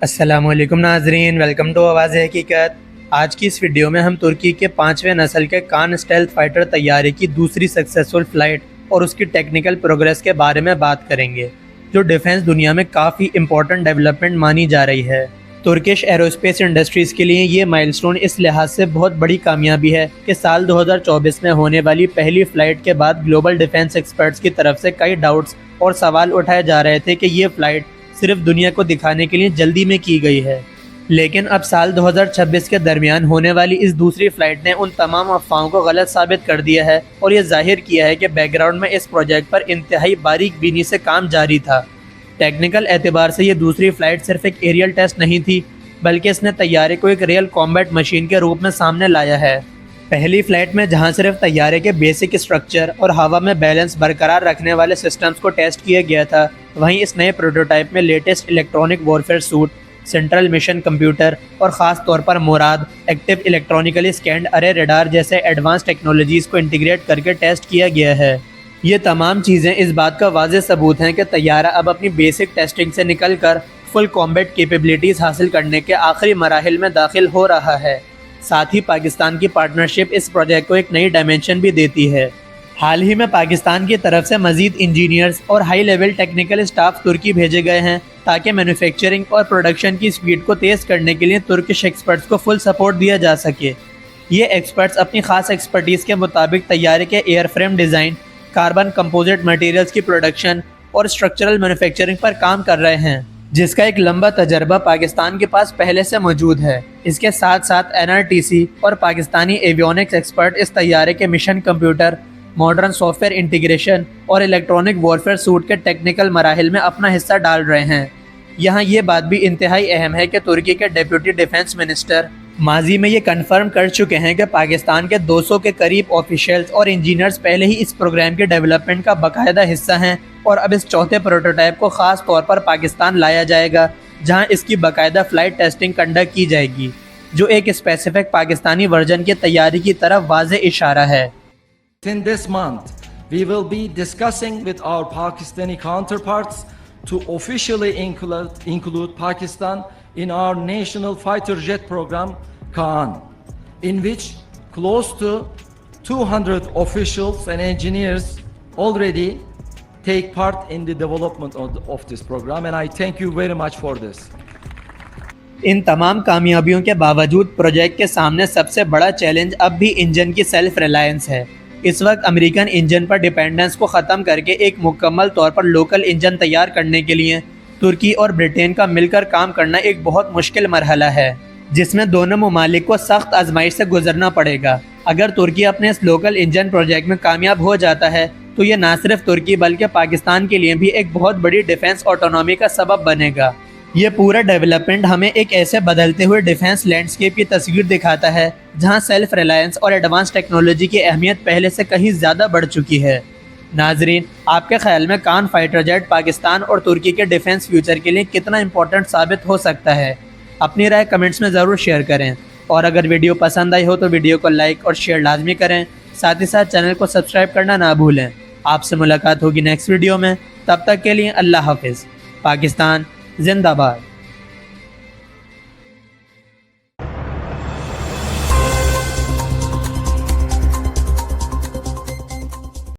السلام علیکم ناظرین، ویلکم ٹو آواز حقیقت۔ آج کی اس ویڈیو میں ہم ترکی کے 5ویں نسل کے کان اسٹیلتھ فائٹر طیارے کی دوسری سکسیسفل فلائٹ اور اس کی ٹیکنیکل پروگریس کے بارے میں بات کریں گے، جو ڈیفنس دنیا میں کافی امپورٹنٹ ڈیولپمنٹ مانی جا رہی ہے۔ ترکش ایروسپیس انڈسٹریز کے لیے یہ مائلسٹون اس لحاظ سے بہت بڑی کامیابی ہے کہ سال 2024 میں ہونے والی پہلی فلائٹ کے بعد گلوبل ڈیفنس ایکسپرٹس کی طرف سے کئی ڈاؤٹس اور سوال اٹھائے جا رہے تھے کہ یہ فلائٹ صرف دنیا کو دکھانے کے لیے جلدی میں کی گئی ہے، لیکن اب سال 2026 کے درمیان ہونے والی اس دوسری فلائٹ نے ان تمام افواہوں کو غلط ثابت کر دیا ہے اور یہ ظاہر کیا ہے کہ بیک گراؤنڈ میں اس پروجیکٹ پر انتہائی باریک بینی سے کام جاری تھا۔ ٹیکنیکل اعتبار سے یہ دوسری فلائٹ صرف ایک ایریل ٹیسٹ نہیں تھی، بلکہ اس نے طیارے کو ایک ریئل کامبیٹ مشین کے روپ میں سامنے لایا ہے۔ پہلی فلائٹ میں جہاں صرف طیارے کے بیسک اسٹرکچر اور ہوا میں بیلنس برقرار رکھنے والے سسٹمز کو ٹیسٹ کیا گیا تھا، وہیں اس نئے پروٹوٹائپ میں latest electronic warfare suite, central mission computer اور خاص طور پر مراد active electronically scanned array radar جیسے ایڈوانس ٹیکنالوجیز کو انٹیگریٹ کر کے ٹیسٹ کیا گیا ہے۔ یہ تمام چیزیں اس بات کا واضح ثبوت ہیں کہ طیارہ اب اپنی بیسک ٹیسٹنگ سے نکل کر فل کامبیٹ کیپیبلٹیز حاصل کرنے کے آخری مراحل میں داخل ہو رہا ہے۔ ساتھ ہی پاکستان کی پارٹنرشپ اس پروجیکٹ کو ایک نئی ڈائمنشن بھی دیتی ہے۔ حال ہی میں پاکستان کی طرف سے مزید انجینئرز اور ہائی لیول ٹیکنیکل اسٹاف ترکی بھیجے گئے ہیں تاکہ مینوفیکچرنگ اور پروڈکشن کی سپیڈ کو تیز کرنے کے لیے ترکش ایکسپرٹس کو فل سپورٹ دیا جا سکے۔ یہ ایکسپرٹس اپنی خاص ایکسپرٹیز کے مطابق طیارے کے airframe design, carbon composite materials کی پروڈکشن اور اسٹرکچرل مینوفیکچرنگ پر کام کر رہے ہیں، جس کا ایک لمبا تجربہ پاکستان کے پاس پہلے سے موجود ہے۔ اس کے ساتھ ساتھ NRTC اور پاکستانی ایویونکس ایکسپرٹ اس طیارے کے mission computer, modern soft where integration اور الیکٹرونک وارفیئر سوٹ کے ٹیکنیکل مراحل میں اپنا حصہ ڈال رہے ہیں۔ یہاں یہ بات بھی انتہائی اہم ہے کہ ترکی کے ڈیپٹی ڈیفنس منسٹر ماضی میں یہ کنفرم کر چکے ہیں کہ پاکستان کے 200 کے قریب آفیشیلز اور انجینئرز پہلے ہی اس پروگرام کے ڈیولپمنٹ کا باقاعدہ حصہ ہیں، اور اب اس چوتھے پروٹوٹائپ کو خاص طور پر پاکستان لایا جائے گا جہاں اس کی باقاعدہ فلائٹ ٹیسٹنگ کنڈکٹ کی جائے گی، جو ایک اسپیسیفک پاکستانی ورژن کی تیاری کی طرف واضح اشارہ ہے۔ In this month, we will be discussing with our Pakistani counterparts to officially include Pakistan in our national fighter jet program, Kaan, in which close to 200 officials and engineers already take part in the development of this program, and I thank you very much for this. ان تمام کامیابیوں کے باوجود project کے سامنے سب سے بڑا challenge اب بھی انجن کی سیلف ریلائنس ہے۔ اس وقت امریکن انجن پر ڈیپینڈنس کو ختم کر کے ایک مکمل طور پر لوکل انجن تیار کرنے کے لیے ترکی اور برٹین کا مل کر کام کرنا ایک بہت مشکل مرحلہ ہے، جس میں دونوں ممالک کو سخت آزمائش سے گزرنا پڑے گا۔ اگر ترکی اپنے اس لوکل انجن پروجیکٹ میں کامیاب ہو جاتا ہے تو یہ نہ صرف ترکی بلکہ پاکستان کے لیے بھی ایک بہت بڑی ڈیفنس آٹونومی کا سبب بنے گا۔ یہ پورا ڈیولپمنٹ ہمیں ایک ایسے بدلتے ہوئے ڈیفنس لینڈسکیپ کی تصویر دکھاتا ہے جہاں سیلف ریلائنس اور ایڈوانس ٹیکنالوجی کی اہمیت پہلے سے کہیں زیادہ بڑھ چکی ہے۔ ناظرین، آپ کے خیال میں کان فائٹر جیٹ پاکستان اور ترکی کے ڈیفنس فیوچر کے لیے کتنا امپورٹنٹ ثابت ہو سکتا ہے؟ اپنی رائے کمنٹس میں ضرور شیئر کریں، اور اگر ویڈیو پسند آئی ہو تو ویڈیو کو لائک اور شیئر لازمی کریں، ساتھ ہی ساتھ چینل کو سبسکرائب کرنا نہ بھولیں۔ آپ سے ملاقات ہوگی نیکسٹ ویڈیو میں، تب تک کے لیے اللہ حافظ۔ پاکستان زندہ باد۔